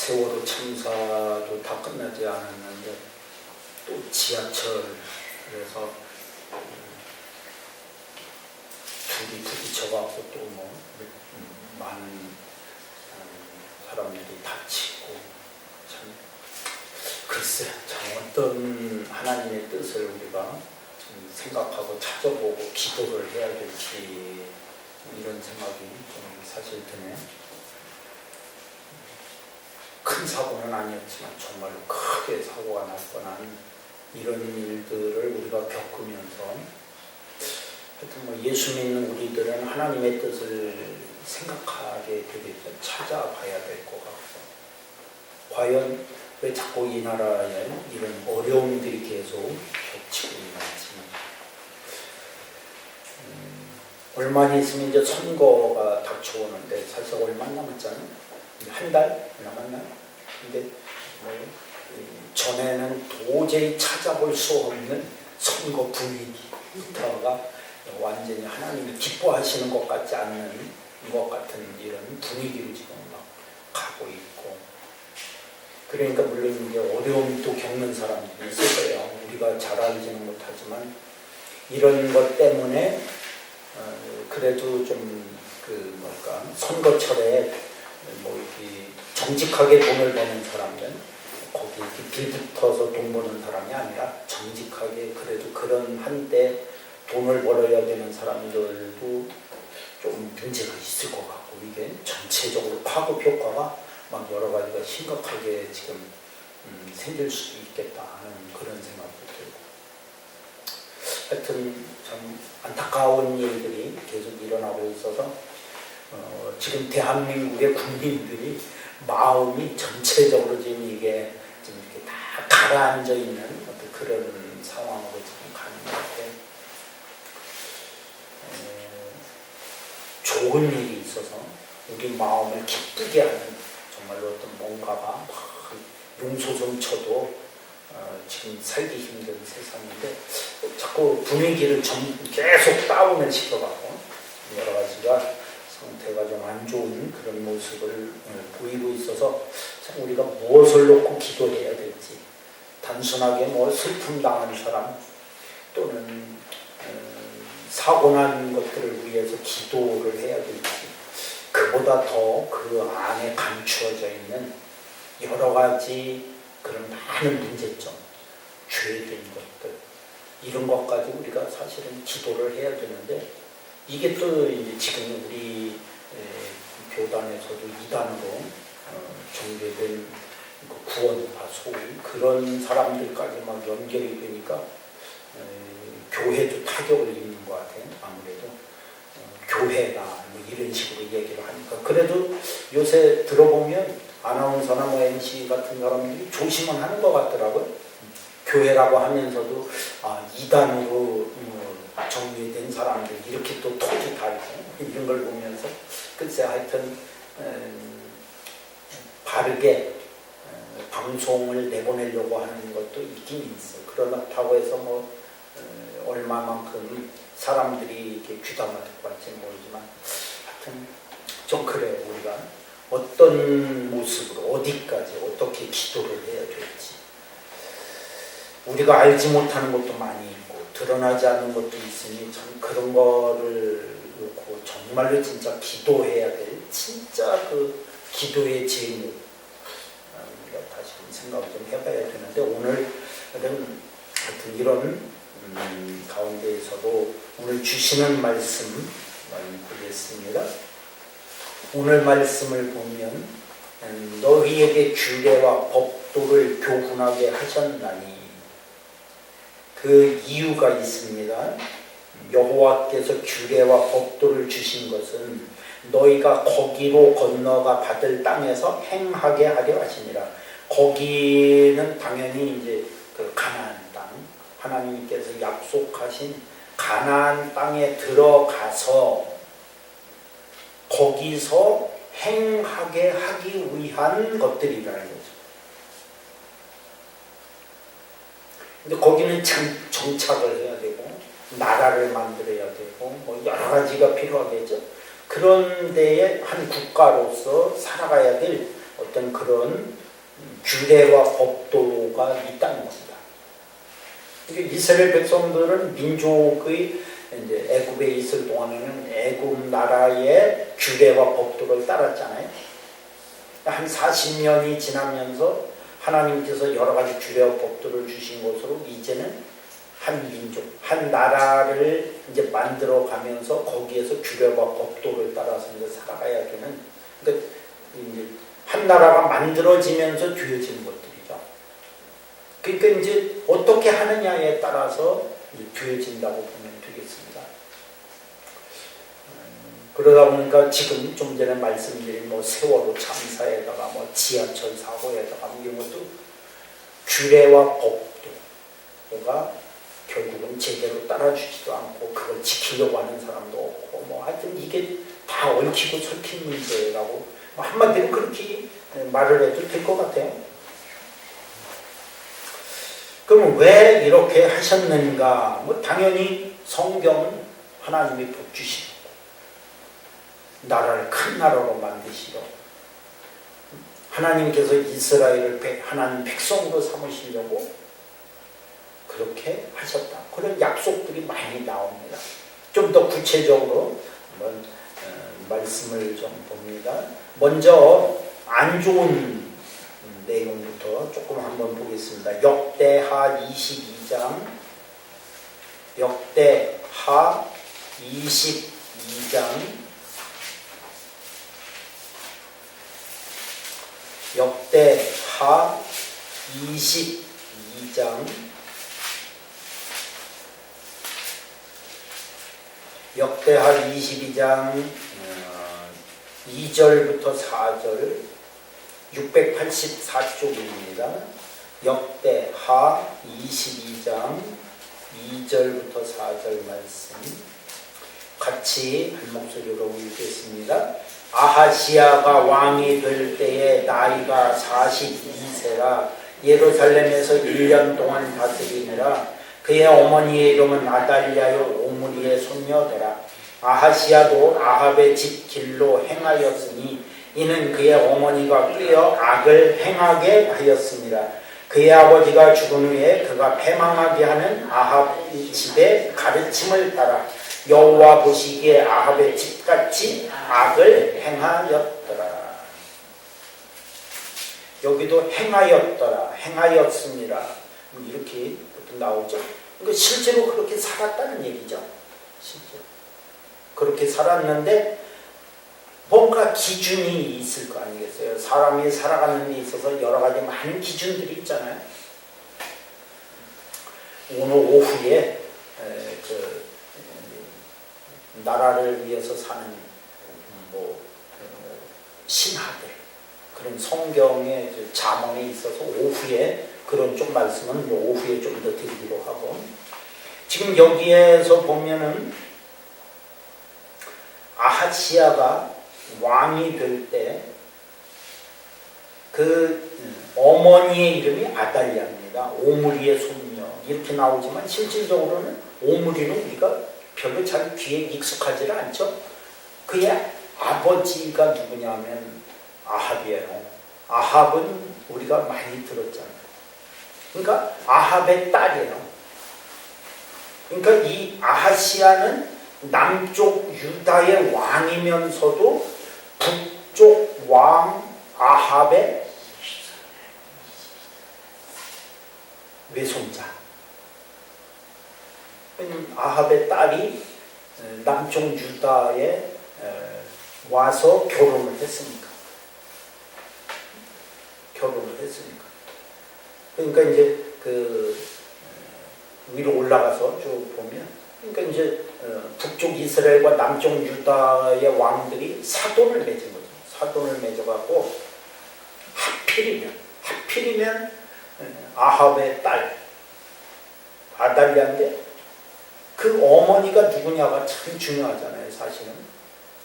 세월호 참사도 다 끝나지 않았는데 또 지하철에서 둘이 부딪혀갖고 또 뭐 많은 사람들이 다치고 참 글쎄 참 어떤 하나님의 뜻을 우리가 좀 생각하고 찾아보고 기도를 해야 될지 이런 생각이 좀 사실 드네요. 큰 사고는 아니었지만 정말로 크게 사고가 날 뻔한 이런 일들을 우리가 겪으면서 하여튼 뭐 예수 믿는 우리들은 하나님의 뜻을 생각하게 되겠죠. 찾아봐야 될 것 같고 과연 왜 자꾸 이 나라에 이런 어려움들이 계속 겹치고 있는지 얼마 있으면 이제 선거가 닥쳐오는데 사실 얼마 남았잖아요. 한 달 남았나요? 근데 뭐 전에는 도저히 찾아볼 수 없는 선거 분위기부터가 완전히 하나님이 기뻐하시는 것 같지 않는 것 같은 이런 분위기로 지금 막 가고 있고 그러니까 물론 이제 어려움도 겪는 사람들이 있을 거예요. 우리가 잘 알지는 못하지만 이런 것 때문에 그래도 좀 선거철에 뭐 이렇게 정직하게 돈을 버는 사람들 거기 빌붙어서 돈 버는 사람이 아니라 정직하게 그래도 그런 한때 돈을 벌어야 되는 사람들도 좀 문제가 있을 것 같고 이게 전체적으로 파급 효과가 막 여러 가지가 심각하게 지금 생길 수도 있겠다 하는 그런 생각도 들고 하여튼 참 안타까운 일들이 계속 일어나고 있어서 지금 대한민국의 국민들이 마음이 전체적으로 지금 이게 지금 이렇게 다 가라앉아 있는 어떤 그런 상황으로 지금 가는 것 같아요. 좋은 일이 있어서 우리 마음을 기쁘게 하는 정말로 어떤 뭔가가 막 용솟음쳐도 지금 살기 힘든 세상인데 자꾸 분위기를 계속 다운을 시켜가고 여러 가지가 상태가 좀 안 좋은 그런 모습을 보이고 있어서 참 우리가 무엇을 놓고 기도해야 될지 단순하게 뭐 슬픔 당한 사람 또는 사고난 것들을 위해서 기도를 해야 될지 그보다 더 그 안에 감추어져 있는 여러 가지 그런 많은 문제점 죄된 것들 이런 것까지 우리가 사실은 기도를 해야 되는데 이게 또 이제 지금 우리 교단에서도 이단으로 전개된 구원파 소위 그런 사람들까지 막 연결이 되니까 교회도 타격을 입는 것 같아요. 아무래도 교회가 뭐 이런 식으로 얘기를 하니까 그래도 요새 들어보면 아나운서나 뭐 MC 같은 사람들이 조심은 하는 것 같더라고요. 교회라고 하면서도 이단으로 정리된 사람들 이렇게 또 톡이 달고 이런 걸 보면서 글쎄 하여튼 바르게 방송을 내보내려고 하는 것도 있긴 있어. 그렇다고 해서 뭐 얼마만큼 사람들이 이렇게 귀담아 듣고 할지는 모르지만 하여튼 좀 그래 우리가 어떤 모습으로 어디까지 어떻게 기도를 해야 될지 우리가 알지 못하는 것도 많이 있고 드러나지 않는 것도 있으니 참 그런 거를 놓고 정말로 진짜 기도해야 될 진짜 그 기도의 제목 우리가 다시 생각을 좀 해봐야 되는데 오늘은 하여튼 이런 가운데에서도 오늘 주시는 말씀 보겠습니다. 오늘 말씀을 보면 너희에게 규례와 법도를 교훈하게 하셨나니 그 이유가 있습니다. 여호와께서 규례와 법도를 주신 것은 너희가 거기로 건너가 받을 땅에서 행하게 하려 하시니라. 거기는 당연히 이제 그 가나안 땅, 하나님께서 약속하신 가나안 땅에 들어가서 거기서 행하게 하기 위한 것들이라는 거죠. 근데 거기는 정착을 해야 되고 나라를 만들어야 되고 뭐 여러 가지가 필요하겠죠. 그런 데에 한 국가로서 살아가야 될 어떤 어떤 그런 규례와 법도가 있다는 겁니다. 이스라엘 백성들은 민족의 이제 애굽에 있을 동안에는 애굽 나라의 규례와 법도를 따랐잖아요. 한 40년이 지나면서 하나님께서 여러 가지 규례와 법도를 주신 것으로 이제는 한 민족, 한 나라를 이제 만들어 가면서 거기에서 규례와 법도를 따라서 이제 살아가야 되는, 그러니까 이제 한 나라가 만들어지면서 뒤어지는 것들이죠. 그러니까 이제 어떻게 하느냐에 따라서 뒤어진다고 보면 되겠습니다. 그러다 보니까 지금 좀 전에 말씀드린 뭐 세월호 참사에다가 뭐 지하철 사고에다가 이런 것도 규례와 법도가 결국은 제대로 따라주지도 않고 그걸 지키려고 하는 사람도 없고 뭐 하여튼 이게 다 얽히고 설킨 문제라고 한마디로 그렇게 말을 해도 될 것 같아요. 그럼 왜 이렇게 하셨는가? 뭐 당연히 성경은 하나님이 복 주시고 나라를 큰 나라로 만드시고 하나님께서 이스라엘을 하나님 백성으로 삼으시려고 그렇게 하셨다. 그런 약속들이 많이 나옵니다. 좀 더 구체적으로 한번 말씀을 좀 봅니다. 먼저 안 좋은 내용부터 조금 한번 보겠습니다. 역대하 22장 역대하 22장 역대하 22장 역대하 22장 2절부터 4절 684쪽입니다. 역대하 22장 2절부터 4절 말씀 같이 한 목소리로 읽겠습니다. 아하시야가 왕이 될 때에 나이가 42세라 예루살렘에서 1년 동안 다스리느라 그의 어머니의 이름은 아달랴요 오므리의 손녀더라. 아하시야도 아합의 집 길로 행하였으니 이는 그의 어머니가 꾀어 악을 행하게 하였습니다. 그의 아버지가 죽은 후에 그가 패망하게 하는 아합의 집의 가르침을 따라 여호와 보시기에 아합의 집같이 악을 행하였더라. 여기도 행하였더라, 행하였습니다. 이렇게 나오죠. 그러니까 실제로 그렇게 살았다는 얘기죠. 실제로 그렇게 살았는데 뭔가 기준이 있을 거 아니겠어요. 사람이 살아가는 데 있어서 여러 가지 많은 기준들이 있잖아요. 오늘 오후에 나라를 위해서 사는 신하들 그런 성경의 자문에 있어서 오후에 그런 쪽 말씀은 오후에 좀 더 드리기로 하고, 지금 여기에서 보면은 아하시야가 왕이 될 때 그 어머니의 이름이 아달랴입니다. 오므리의 손녀 이렇게 나오지만 실질적으로는 오므리는 우리가 별로 잘 귀에 익숙하지 않죠. 그의 아버지가 누구냐면 아합이에요. 아합은 우리가 많이 들었잖아요. 그러니까 아합의 딸이에요. 그러니까 이 아하시야는 남쪽 유다의 왕이면서도 북쪽 왕 아합의 외손자. 아합의 딸이 남쪽 유다에 와서 결혼을 했으니까. 그러니까 이제 위로 올라가서 쭉 보면, 그러니까 이제 북쪽 이스라엘과 남쪽 유다의 왕들이 사돈을 맺은 거죠. 사돈을 맺어갖고 하필이면 아합의 딸 아달랴인데 그 어머니가 누구냐가 참 중요하잖아요. 사실은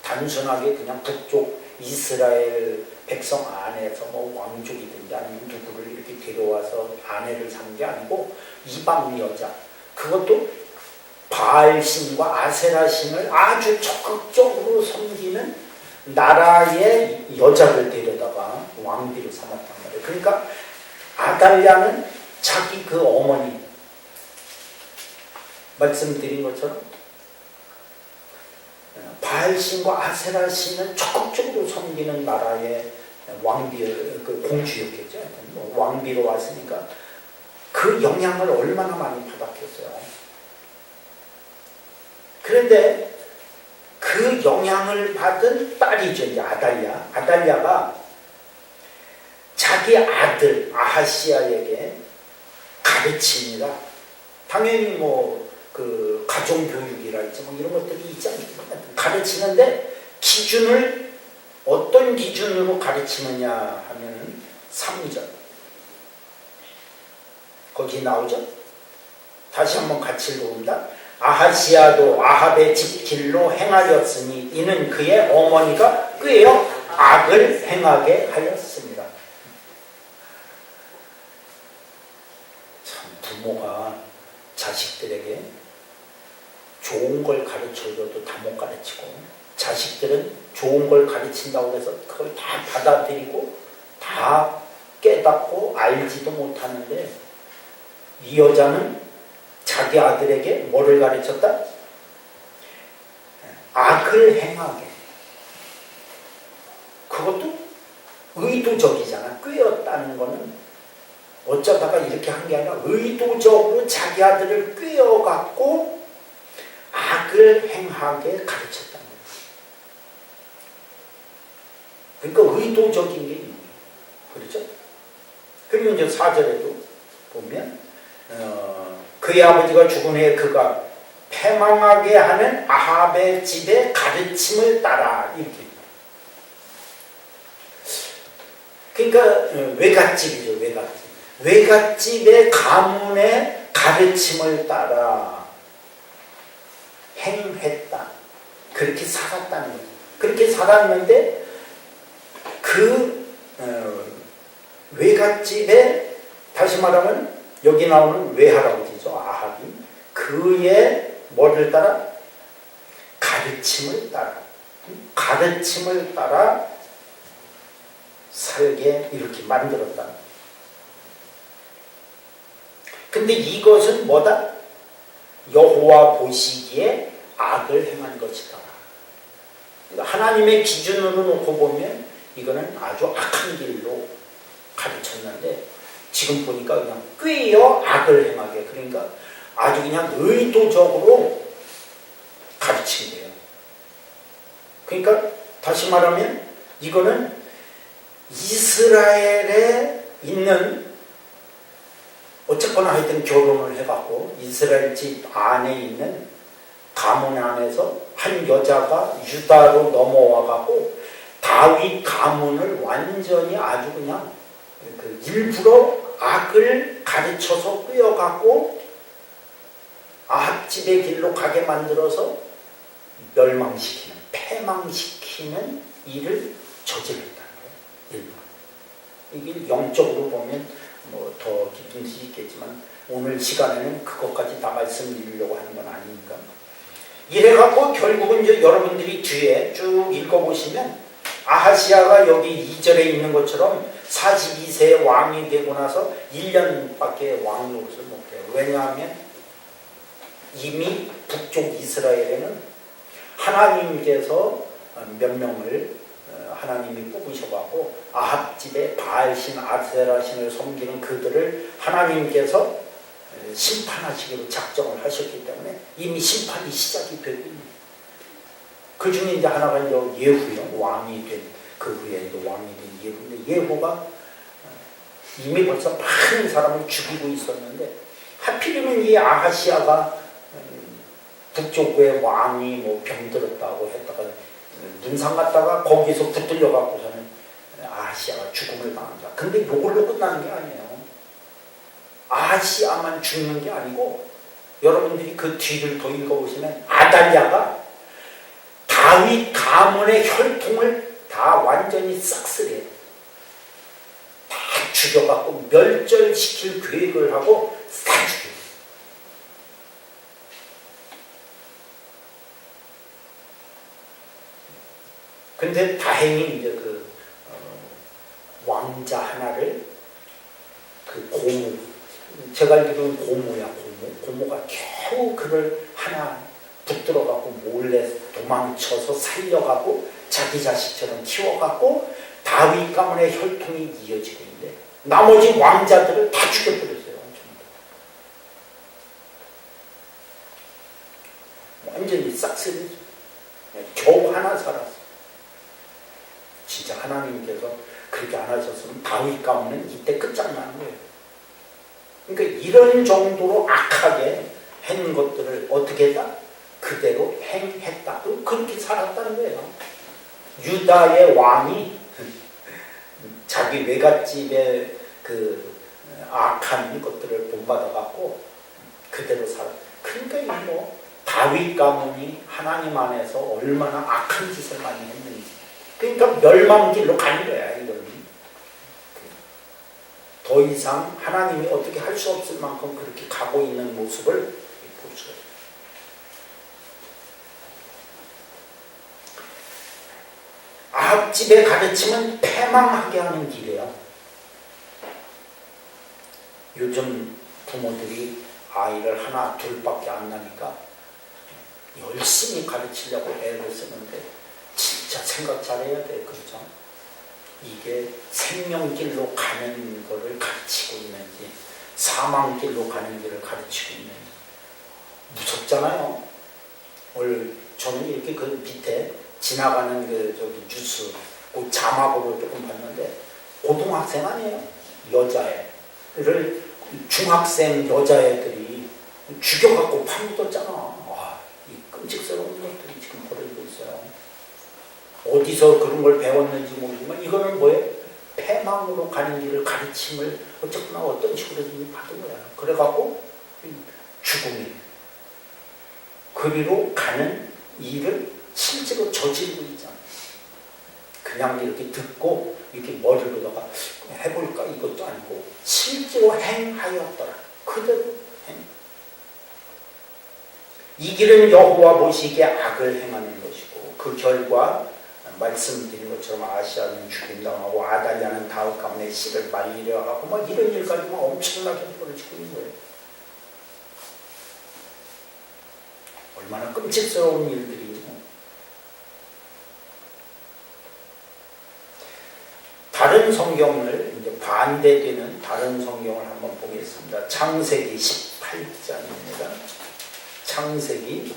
단순하게 그냥 북쪽 이스라엘 백성 안에서 뭐 왕족이든지 아니면 누구를 이렇게 데려와서 아내를 삼은 게 아니고 이방 여자, 그것도 바알신과 아세라신을 아주 적극적으로 섬기는 나라의 여자를 데려다가 왕비로 삼았단 말이에요. 그러니까 아달랴는 자기 그 어머니, 말씀드린 것처럼 바알신과 아세라신을 적극적으로 섬기는 나라의 왕비, 그 공주였겠죠. 뭐 왕비로 왔으니까 그 영향을 얼마나 많이 받았겠어요. 그런데 그 영향을 받은 딸이죠, 이제 아달랴. 아달랴가 자기 아들 아하시아에게 가르칩니다. 당연히 뭐 그 가정교육이랄지 뭐 이런 것들이 있지 않습니까? 가르치는데 기준을 어떤 기준으로 가르치느냐 하면은 3절 거기 나오죠? 다시 한번 같이 읽어봅니다. 아하시아도 아합의 집 길로 행하였으니 이는 그의 어머니가 꾀어 악을 행하게 하였습니다. 참 부모가 자식들에게 좋은 걸 가르쳐줘도 다 못 가르치고 자식들은 좋은 걸 가르친다고 해서 그걸 다 받아들이고 다 깨닫고 알지도 못하는데 이 여자는 자기 아들에게 뭐를 가르쳤다? 악을 행하게. 그것도 의도적이잖아. 꾀었다는 거는 어쩌다가 이렇게 한 게 아니라 의도적으로 자기 아들을 꾀어갖고 악을 행하게 가르쳤다는 거예요. 그러니까 의도적인 게 있는 거예요. 그렇죠? 그리고 이제 4절에도 보면 그의 아버지가 죽은 후에 그가 패망하게 하는 아합의 집의 가르침을 따라 이렇게. 그러니까 외갓집이죠. 외갓집. 외갓집의 가문의 가르침을 따라 행했다. 그렇게 살았다는 거죠. 그렇게 살았는데 그 외갓집에 다시 말하면 여기 나오는 외할아버지죠. 아합이 그의 뭐를 따라? 가르침을 따라. 가르침을 따라 살게 이렇게 만들었다. 근데 이것은 뭐다? 여호와 보시기에 악을 행한 것이다. 그러니까 하나님의 기준으로 놓고 보면 이거는 아주 악한 길로 가르쳤는데 지금 보니까 그냥 꾀어 악을 행하게, 그러니까 아주 그냥 의도적으로 가르친 거예요. 그러니까 다시 말하면 이거는 이스라엘에 있는 어쨌거나 하여튼 결혼을 해갖고 이스라엘 집 안에 있는 가문 안에서 한 여자가 유다로 넘어와갖고 다윗 가문을 완전히 아주 그냥 그 일부러 악을 가르쳐서 꿰어갖고 아합집의 길로 가게 만들어서 멸망시키는, 패망시키는 일을 저질렀다는 거예요. 일부러. 이게 영적으로 보면 뭐 더 깊은 뜻이 있겠지만 오늘 시간에는 그것까지 다 말씀드리려고 하는 건 아니니까. 이래갖고 결국은 이제 여러분들이 뒤에 쭉 읽어보시면 아하시아가 여기 2절에 있는 것처럼 42세 왕이 되고 나서 1년밖에 왕 노릇을 못해요. 왜냐하면 이미 북쪽 이스라엘에는 하나님께서 몇 명을 하나님이 뽑으셔갖고 아합집에 바알신, 아세라신을 섬기는 그들을 하나님께서 심판하시기로 작정을 하셨기 때문에 이미 심판이 시작이 되고 있는. 그 중에 이제 하나가 이제 예후요, 왕이 된, 그 후에 이제 왕이 된 예후인데, 예후가 이미 벌써 많은 사람을 죽이고 있었는데 하필이면 이 아하시아가 북쪽의 왕이 뭐 병들었다고 했다가 문상 갔다가 거기서 붙들려 갖고서는 아하시아가 죽음을 당한다. 근데 이걸로 끝나는 게 아니에요. 아하시아만 죽는 게 아니고 여러분들이 그 뒤를 더 읽어보시면 아달랴가 다윗 가문의 혈통을 다 완전히 싹쓸이해요. 다 죽여갖고 멸절시킬 계획을 하고 다 죽여요. 근데 다행히 이제 왕자 하나를 고무, 제가 알기로는 고무야, 고무가 겨우 그를 하나 붙들어갖고 몰래 도망쳐서 살려가고 자기 자식처럼 키워갖고 다윗 가문의 혈통이 이어지고 있는데 나머지 왕자들을 다 죽여버렸어요. 완전히 싹쓸이. 겨우 하나 살았어. 진짜 하나님께서 그렇게 안 하셨으면 다윗 가문은 이때 끝장나는 거예요. 그러니까 이런 정도로 악하게 한 것들을 어떻게 했다? 그대로 행했다. 그렇게 살았다는 거예요. 유다의 왕이 자기 외갓집의 악한 것들을 본받아갖고 그대로 살았다. 그러니까 다윗 가문이 하나님 안에서 얼마나 악한 짓을 많이 했는지. 그러니까 멸망길로 가는 거야, 이거는. 더 이상 하나님이 어떻게 할 수 없을 만큼 그렇게 가고 있는 모습을 볼 수가 있어요. 아합집의 가르침은 패망하게 하는 길이에요. 요즘 부모들이 아이를 하나, 둘밖에 안 나니까 열심히 가르치려고 애를 쓰는데 진짜 생각 잘해야 돼. 그렇죠? 이게 생명길로 가는 거를 가르치고 있는지 사망길로 가는 길을 가르치고 있는지 무섭잖아요. 오늘 저는 이렇게 밑에 지나가는 뉴스 자막으로 조금 봤는데 고등학생 아니에요? 여자애를 중학생 여자애들이 죽여갖고 파묻었잖아. 와, 이 끔찍스러운 것들이 지금 벌어지고 있어요. 어디서 그런 걸 배웠는지 모르지만 이거는 뭐예요? 패망으로 가는 길을 가르침을 어쨌거나 어떤 식으로든 받은 거야. 그래갖고 죽음이 그리로 가는 일을 실제로 저지르고 있잖아. 그냥 이렇게 듣고 이렇게 머리를 걷다가 해볼까 이것도 아니고 실제로 행하였더라. 그대로 행. 이 길은 여호와 보시기에 악을 행하는 것이고 그 결과 말씀드린 것처럼 아시아는 죽임당하고 아달랴는 다윗 가문의 씨를 말리려 하고 막 이런 일까지 막 엄청나게 벌어지고 있는 거예요. 얼마나 끔찍스러운 일들이죠. 다른 성경을 이제 반대되는 다른 성경을 한번 보겠습니다. 창세기 18장입니다. 창세기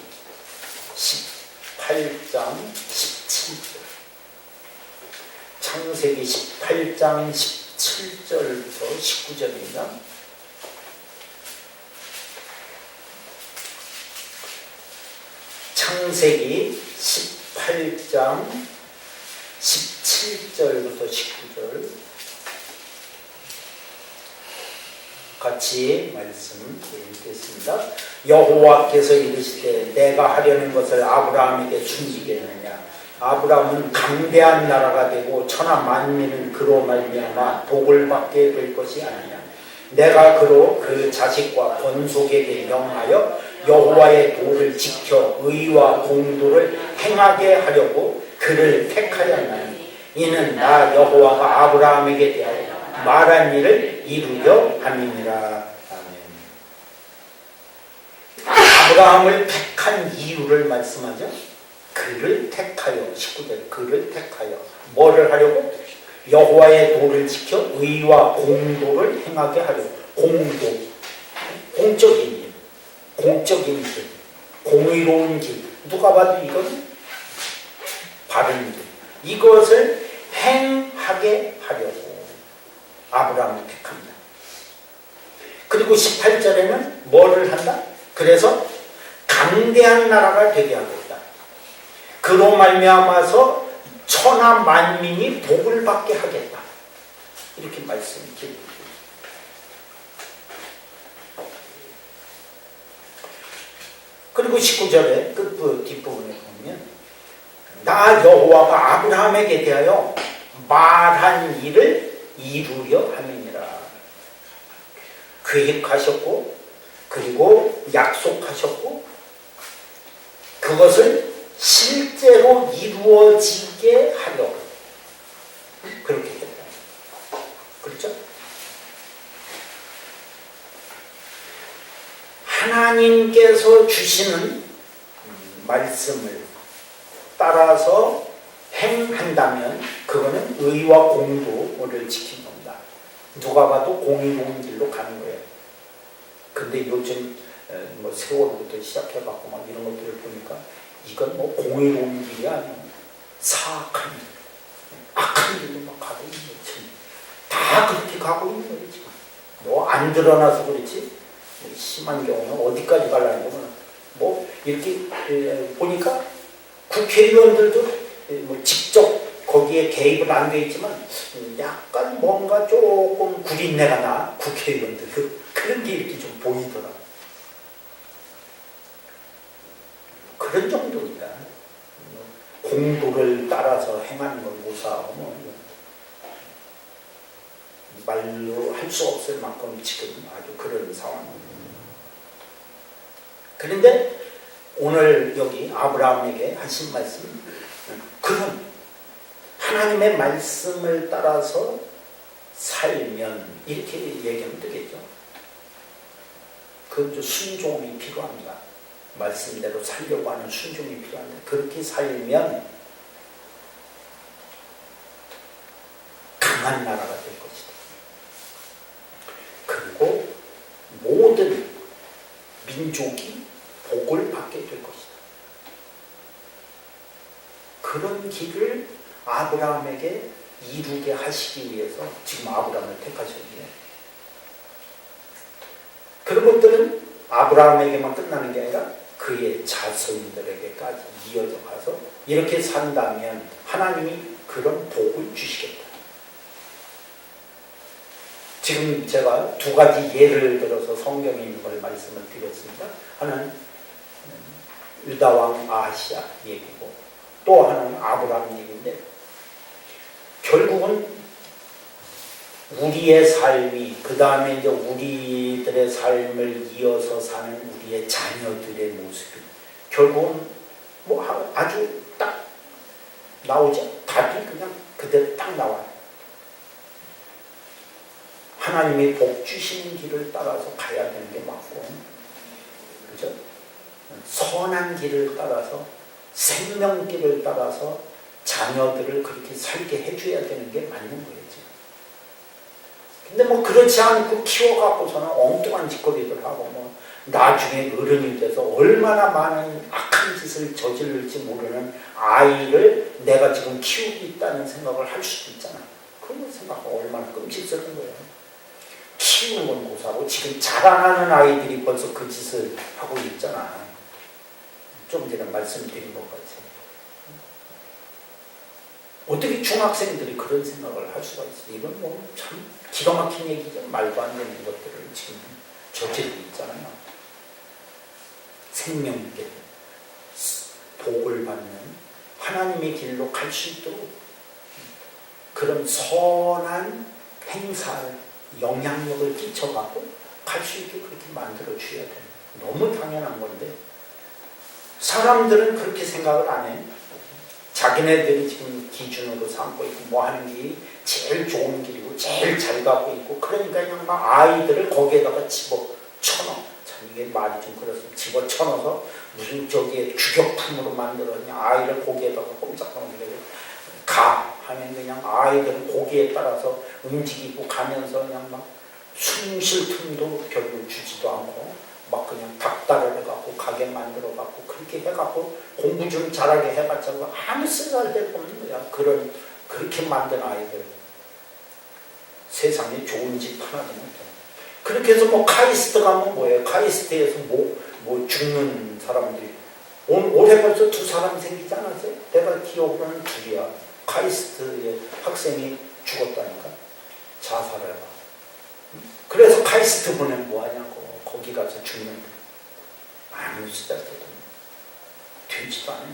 18장 17절. 창세기 18장 17절부터 19절입니다. 창세기 18장 17절부터 19절 같이 말씀 읽겠습니다. 여호와께서 이르시되 내가 하려는 것을 아브라함에게 숨기겠느냐. 아브라함은 강대한 나라가 되고 천하 만민은 그로 말미암아 복을 받게 될 것이 아니냐. 내가 그로 그 자식과 번속에게 명하여 여호와의 도를 지켜 의와 공도를 행하게 하려고 그를 택하였나니 이는 나 여호와가 아브라함에게 대하여 말한 일을 이루려 함이니라. 아멘. 아브라함을 택한 이유를 말씀하죠. 그를 택하여 19절 그를 택하여 뭐를 하려고? 여호와의 도를 지켜 의와 공도를 행하게 하려고. 공도, 공적인 일, 공적인 길, 공의로운 길. 누가 봐도 이건 바른 길. 이것을 행하게 하려고 아브라함을 택합니다. 그리고 18절에는 뭐를 한다? 그래서 강대한 나라가 되게 하겠다. 그로 말미암아서 천하 만민이 복을 받게 하겠다. 이렇게 말씀드립니다. 그리고 19절에 뒷부분에 보면 나 여호와가 아브라함에게 대하여 말한 일을 이루려 함이니라. 계획하셨고 그리고 약속하셨고 그것을 실제로 이루어지게 하나님께서 주시는 말씀을 따라서 행한다면 그거는 의와 공도를 지킨 겁니다. 누가 봐도 공의로운 길로 가는 거예요. 근데 요즘 뭐 세월부터 시작해갖고 막 이런 것들을 보니까 이건 뭐 공의로운 길이 아니고 사악한 길, 악한 길로 막 가고 있는 거지. 다 그렇게 가고 있는 거예요 지금. 뭐 안 드러나서 그렇지 심한 경우는 어디까지 가려는 거면 뭐 이렇게 보니까 국회의원들도 뭐 직접 거기에 개입은 안 돼 있지만 약간 뭔가 조금 구린내가 나 국회의원들 그런 게 이렇게 좀 보이더라. 그런 정도입니다. 공도를 따라서 행하는 걸 모사하면 말로 할 수 없을 만큼 지금 아주 그런 상황입니다. 그런데 오늘 여기 아브라함에게 하신 말씀, 그런 하나님의 말씀을 따라서 살면 이렇게 얘기하면 되겠죠. 그 순종이 필요합니다. 말씀대로 살려고 하는 순종이 필요한데 그렇게 살면 강한 나라가 될 것이다. 그리고 모든 민족이 복을 받게 될 것이다. 그런 길을 아브라함에게 이루게 하시기 위해서 지금 아브라함을 택하셨는데 그런 것들은 아브라함에게만 끝나는 게 아니라 그의 자손들에게까지 이어져 가서 이렇게 산다면 하나님이 그런 복을 주시겠다. 지금 제가 두 가지 예를 들어서 성경에 있는 걸 말씀을 드렸습니다. 하나는 유다왕 아하시아 얘기고 또 하나는 아브라함 얘기인데 결국은 우리의 삶이 그 다음에 이제 우리들의 삶을 이어서 사는 우리의 자녀들의 모습이 결국은 뭐 아주 딱 나오죠. 답이 그냥 그대로 딱 나와요. 하나님이 복 주시는 길을 따라서 가야 되는 게 맞고, 그죠? 선한 길을 따라서 생명길을 따라서 자녀들을 그렇게 살게 해줘야 되는 게 맞는 거예요. 근데 뭐 그렇지 않고 키워갖고서는 엉뚱한 짓거리들 하고 뭐 나중에 어른이 돼서 얼마나 많은 악한 짓을 저지를지 모르는 아이를 내가 지금 키우고 있다는 생각을 할 수도 있잖아. 그런 거 생각하면 얼마나 끔찍스러운 거예요. 키우는 건 고사하고 지금 자라나는 아이들이 벌써 그 짓을 하고 있잖아. 좀 전에 말씀드린 것 같아요. 어떻게 중학생들이 그런 생각을 할 수가 있어요? 이건 뭐 참 기가 막힌 얘기죠. 말도 안 되는 것들을 지금 저지르고 있잖아요. 생명길, 복을 받는 하나님의 길로 갈 수 있도록 그런 선한 행사를 영향력을 끼쳐가고 갈 수 있게 그렇게 만들어줘야 돼요. 너무 당연한 건데 사람들은 그렇게 생각을 안 해요. 자기네들이 지금 기준으로 삼고 있고 뭐 하는 게 제일 좋은 길이고 제일 잘 가고 있고 그러니까 그냥 막 아이들을 거기에다가 집어쳐넣어. 참 이게 말이 좀 그렇습니다. 집어쳐넣어서 무슨 저기에 규격품으로 만들어 그냥 아이를 거기에다가 꼼짝하면 가 하면 그냥 아이들은 거기에 따라서 움직이고 가면서 그냥 막 숨 쉴 틈도 별로 주지도 않고 막 그냥 닥달을 해갖고 가게 만들어갖고 그렇게 해갖고 공부 좀 잘하게 해봤자 아무 쓰잘데가 없는 거야. 그렇게 만든 아이들 세상에 좋은 집 하나도 못해. 그렇게 해서 뭐 카이스트 가면 뭐예요? 카이스트에서 뭐 죽는 사람들이 올해 벌써 2사람 생기지 않았어요? 내가 기억으로는 2이야. 카이스트의 학생이 죽었다니까. 자살해봐. 그래서 카이스트 보내면 뭐하냐고. 거기 가서 죽는 아무 쓰잘데도 되지도 않아요.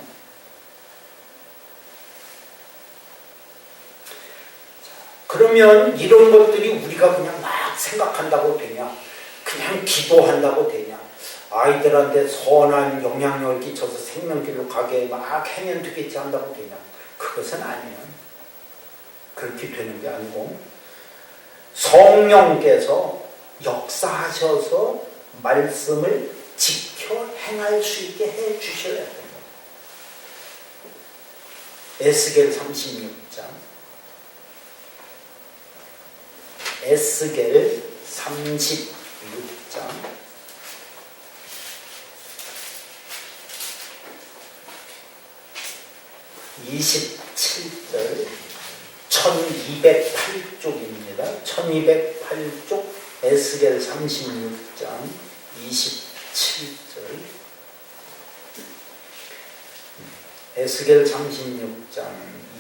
그러면 이런 것들이 우리가 그냥 막 생각한다고 되냐? 그냥 기도한다고 되냐? 아이들한테 선한 영향력을 끼쳐서 생명길로 가게 막 행연 되겠지 한다고 되냐? 그것은 아니에요. 그렇게 되는 게 아니고 성령께서 역사하셔서 말씀을 지켜 지켜 행할 수 있게 해 주셔야 됩니다. 에스겔 36장 에스겔 36장 27절 1208쪽입니다. 1208쪽 에스겔 36장 27절 에스겔 36장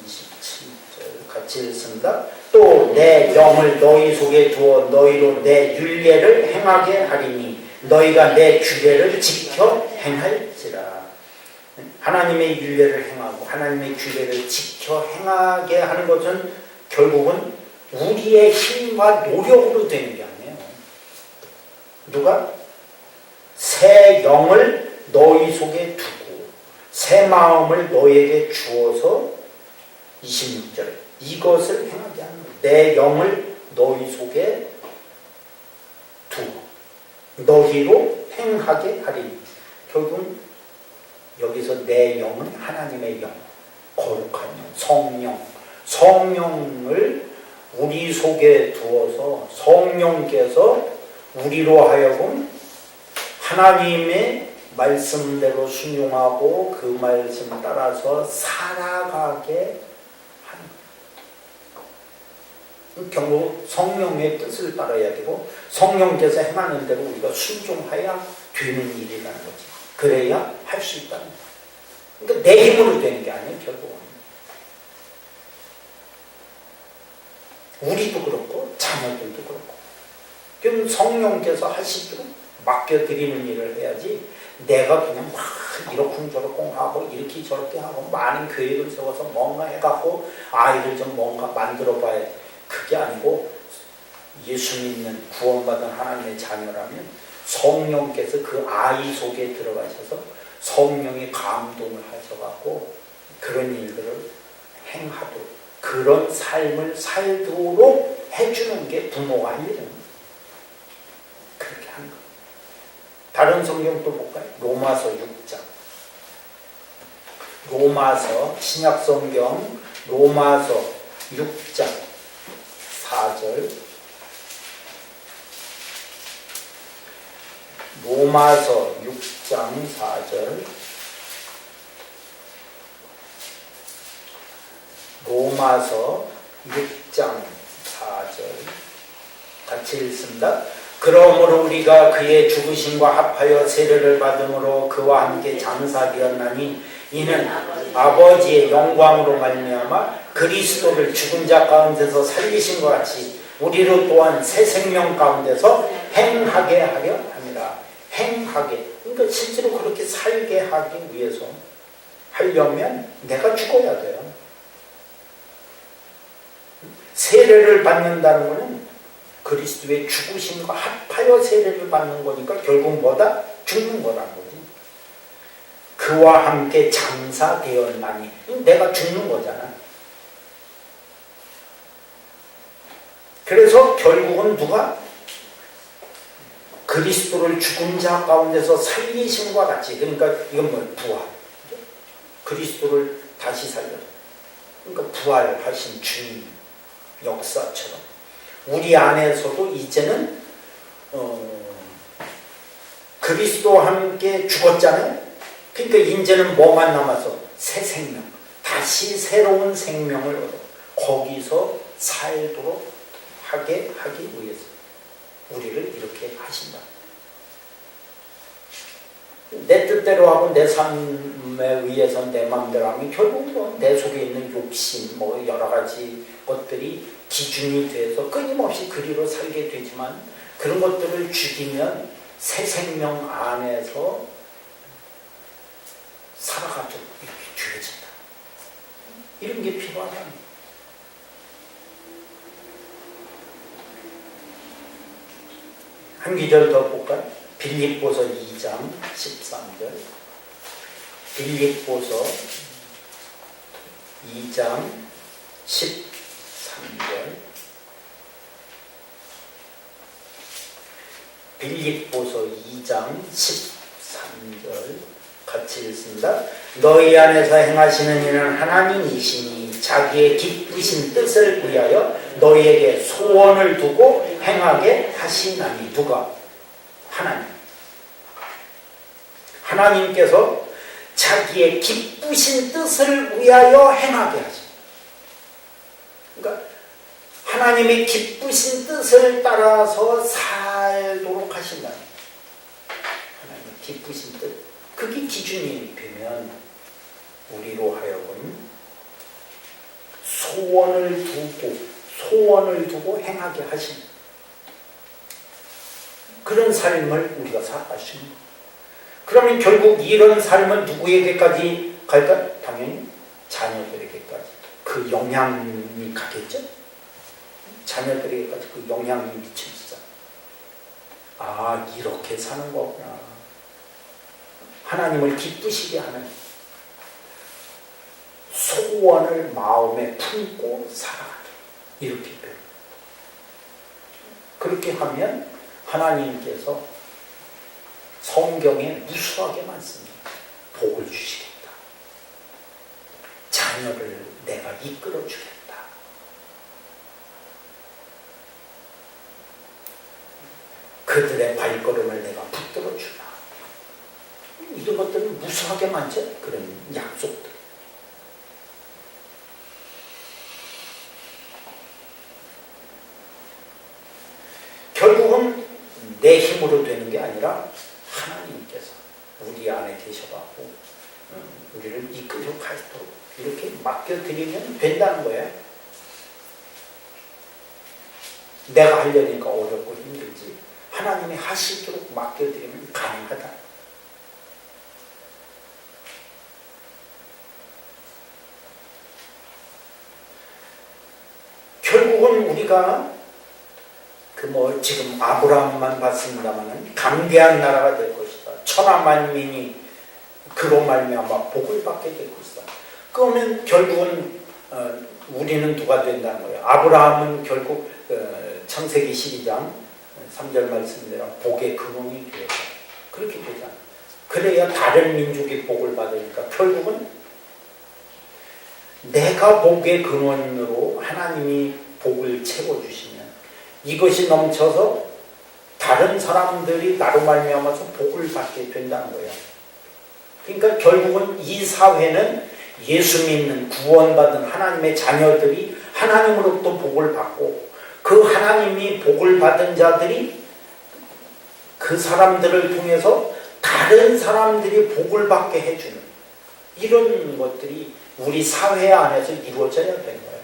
27절 같이 읽습니다. 또 내 영을 너희 속에 두어 너희로 내 율례를 행하게 하리니 너희가 내 규례를 지켜 행할지라. 하나님의 율례를 행하고 하나님의 규례를 지켜 행하게 하는 것은 결국은 우리의 힘과 노력으로 되는 게 아니에요. 누가? 새 영을 너희 속에 두고 새 마음을 너희에게 주어서 26절 이것을 행하게 하는 거예요. 내 영을 너희 속에 두고 너희로 행하게 하리니. 결국은 여기서 내 영은 하나님의 영, 거룩한 영, 성령을 우리 속에 두어서 성령께서 우리로 하여금 하나님의 말씀대로 순종하고 그 말씀 따라서 살아가게 하는 거예요. 결국 성령의 뜻을 따라야 되고 성령께서 행하는 대로 우리가 순종해야 되는 일이라는 거지. 그래야 할 수 있다는 거예요. 그러니까 내 힘으로 되는 게 아니에요. 결국은 우리도 그렇고 자녀들도 그렇고 그럼 성령께서 하시도록 맡겨드리는 일을 해야지 내가 그냥 막 이러쿵저러쿵 하고 이렇게 저렇게 하고 많은 계획을 세워서 뭔가 해갖고 아이를 좀 뭔가 만들어봐야 그게 아니고 예수 믿는 구원받은 하나님의 자녀라면 성령께서 그 아이 속에 들어가셔서 성령의 감동을 하셔갖고 그런 일들을 행하도록 그런 삶을 살도록 해주는 게 부모가 할 일은 그렇게 하는 거예요. 다른 성경도 볼까요? 로마서 6장 로마서 신약성경 로마서 6장 4절 로마서 6장 4절 로마서 6장 4절 같이 읽습니다. 그러므로 우리가 그의 죽으심과 합하여 세례를 받음으로 그와 함께 장사되었나니 이는 아버지의 영광으로 말미암아 그리스도를 죽은 자 가운데서 살리신 것 같이 우리로 또한 새 생명 가운데서 행하게 하려 합니다. 행하게. 그러니까 실제로 그렇게 살게 하기 위해서 하려면 내가 죽어야 돼요. 세례를 받는다는 것은 그리스도의 죽으심과 합하여 세례를 받는 거니까 결국 뭐다? 죽는 거라는 거지. 그와 함께 장사되었나니 내가 죽는 거잖아. 그래서 결국은 누가? 그리스도를 죽은 자 가운데서 살리심과 같이 그러니까 이건 뭐 부활. 그리스도를 다시 살려. 그러니까 부활하신 주님 역사처럼 우리 안에서도 이제는 그리스도와 함께 죽었잖아요. 그러니까 이제는 뭐만 남아서 새 생명, 다시 새로운 생명을 얻어 거기서 살도록 하게 하기 위해서 우리를 이렇게 하신다. 내 뜻대로 하고 내 삶에 의해서 내 마음대로 하면 결국 뭐 내 속에 있는 욕심, 뭐 여러 가지 것들이 기준이 돼서 끊임없이 그리로 살게 되지만 그런 것들을 죽이면 새 생명 안에서 살아가도록 이렇게 되어진다. 이런 게 필요하다. 한 기절 더 볼까요? 빌립보서 2장 13절 빌립보서 2장 13절 빌립보서 2장 13절 3절 같이 읽습니다. 너희 안에서 행하시는 이는 하나님이시니 자기의 기쁘신 뜻을 위하여 너희에게 소원을 두고 행하게 하시나니. 누가? 하나님. 하나님께서 자기의 기쁘신 뜻을 위하여 행하게 하십니다. 그러니까 하나님의 기쁘신 뜻을 따라서 살도록 하신다. 하나님의 기쁘신 뜻. 그게 기준이 되면 우리로 하여금 소원을 두고 행하게 하신 그런 삶을 우리가 살아가시는 거예요. 그러면 결국 이런 삶은 누구에게까지 갈까? 당연히 자녀들에게까지 그 영향이 가겠죠? 자녀들에게까지 그 영향이 미치죠. 아, 이렇게 사는 거구나. 하나님을 기쁘시게 하는 소원을 마음에 품고 살아가는 이렇게 돼요. 그렇게 하면 하나님께서 성경에 무수하게 많습니다. 복을 주시겠다. 자녀를 내가 이끌어 주겠다. 그들의 발걸음을 내가 붙들어 주라. 이런 것들은 무수하게 많죠. 그런 약속들. 결국은 내 힘으로 되는 게 아니라 하나님께서 우리 안에 계셔갖고 우리를 이끌어 가도록 이렇게 맡겨드리면 된다는 거예요. 내가 하려니까 어렵고 힘들지 하나님이 하시도록 맡겨드리면 가능하다. 결국은 우리가 지금 아브라함만 봤습니다만 강대한 나라가 될 것이다. 천하만민이 그로 말미암아 복을 받게 될 것이다. 그러면 결국은 우리는 누가 된다는 거예요? 아브라함은 결국 창세기 12장 3절 말씀대로 복의 근원이 되었다. 그렇게 되잖아요. 그래야 다른 민족이 복을 받으니까 결국은 내가 복의 근원으로 하나님이 복을 채워주시면 이것이 넘쳐서 다른 사람들이 나로 말미암아서 복을 받게 된다는 거예요. 그러니까 결국은 이 사회는 예수 믿는 구원받은 하나님의 자녀들이 하나님으로부터 복을 받고 그 하나님이 복을 받은 자들이 그 사람들을 통해서 다른 사람들이 복을 받게 해주는 이런 것들이 우리 사회 안에서 이루어져야 되는 거예요.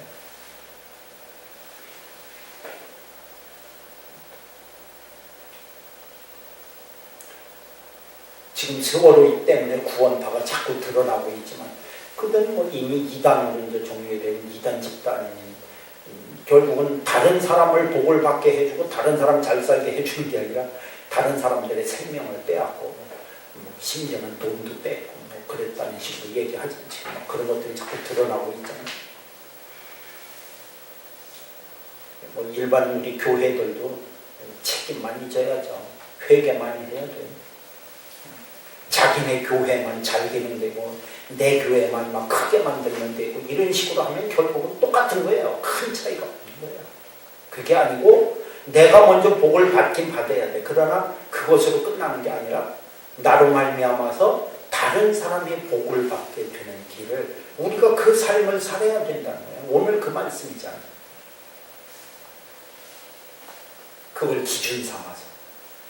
지금 세월호 때문에 구원파가 자꾸 드러나고 있지만 그들은 이미 이단으로 이제 종료된 이단 집단인 결국은 다른 사람을 복을 받게 해주고 다른 사람 잘 살게 해주는 게 아니라 다른 사람들의 생명을 빼앗고 심지어는 돈도 뺏고 그랬다는 식으로 얘기하지 그런 것들이 자꾸 드러나고 있잖아요. 일반 우리 교회들도 책임 많이 져야죠. 회개 많이 해야 돼요. 자기네 교회만 잘 되면 되고 내 교회만 막 크게 만들면 되고 이런 식으로 하면 결국은 똑같은 거예요. 큰 차이가 없는 거예요. 그게 아니고 내가 먼저 복을 받긴 받아야 돼. 그러나 그것으로 끝나는 게 아니라 나로 말미암아서 다른 사람이 복을 받게 되는 길을 우리가 그 삶을 살아야 된다는 거예요. 오늘 그 말씀이잖아요. 그걸 기준 삼아서.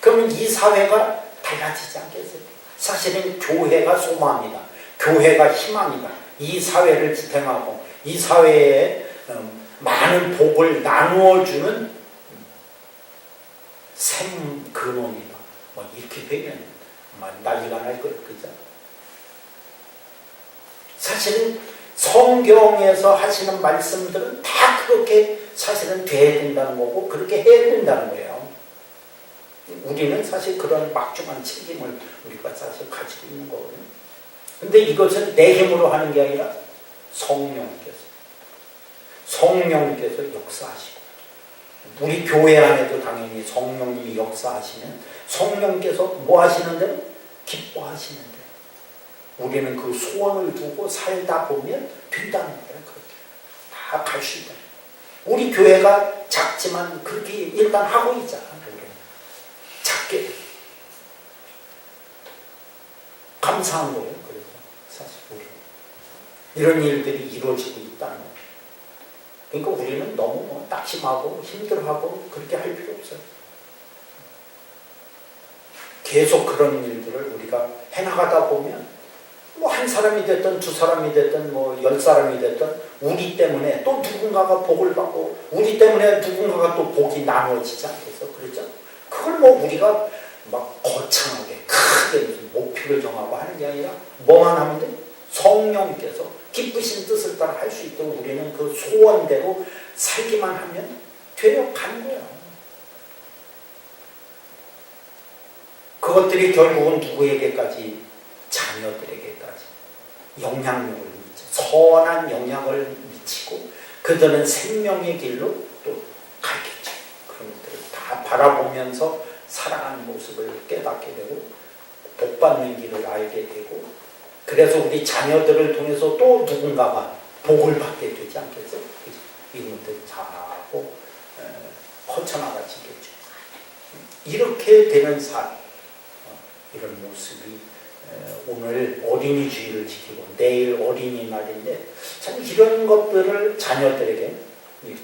그러면 이 사회가 달라지지 않겠어요? 사실은 교회가 소망이다. 교회가 희망이다. 이 사회를 지탱하고 이 사회에 많은 복을 나누어주는 생 근원이다. 이렇게 되면 난리가 날 거예요. 그죠? 사실은 성경에서 하시는 말씀들은 다 그렇게 사실은 돼야 된다는 거고 그렇게 해야 된다는 거예요. 우리는 사실 그런 막중한 책임을 우리가 사실 가지고 있는 거거든요. 근데 이것은 내 힘으로 하는 게 아니라 성령께서 역사하시고 우리 교회 안에도 당연히 성령님이 역사하시면 성령께서 뭐 하시는데 기뻐하시는데 우리는 그 소원을 두고 살다 보면 된다는 거예요. 그렇게 다 갈 수 있다. 우리 교회가 작지만 그렇게 일단 하고 있잖아. 우리는 작게 감사한 거예요. 그래서 사실 우리 이런 일들이 이루어지고 있다는 거예요. 그러니까 우리는 너무 낙심하고 힘들어하고 그렇게 할 필요 없어요. 계속 그런 일들을 우리가 해나가다 보면 뭐 한 사람이 됐든 두 사람이 됐든 뭐 10사람이 됐든 우리 때문에 또 누군가가 복을 받고 우리 때문에 누군가가 또 복이 나누어지지 않겠어? 그렇죠? 그걸 뭐 우리가 막 거창하게 크게 무슨 목표를 정하고 하는 게 아니라 뭐만 하면 돼? 성령께서 기쁘신 뜻을 따라 할 수 있도록 우리는 그 소원대로 살기만 하면 되어 가는 거야. 그것들이 결국은 누구에게까지? 자녀들에게까지 영향력을 미쳐 선한 영향을 미치고 그들은 생명의 길로 또 가겠죠. 그런 것들을 다 바라보면서 살아가는 모습을 깨닫게 되고 복받는 길을 알게 되고 그래서 우리 자녀들을 통해서 또 누군가가 복을 받게 되지 않겠어요? 이것들 잘하고 허천아가지겠죠. 이렇게 되는 삶, 이런 모습이 오늘 어린이 주일을 지키고 내일 어린이날인데 참 이런 것들을 자녀들에게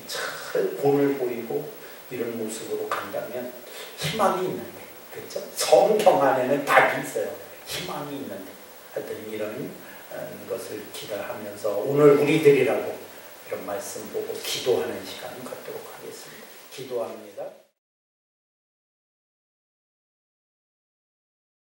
잘 본을 보이고 이런 모습으로 간다면 희망이 있는데, 그렇죠? 성경 안에는 답이 있어요. 희망이 있는데 하여튼 이런 것을 기대하면서 오늘 우리들이라고 이런 말씀 보고 기도하는 시간을 갖도록 하겠습니다. 기도합니다.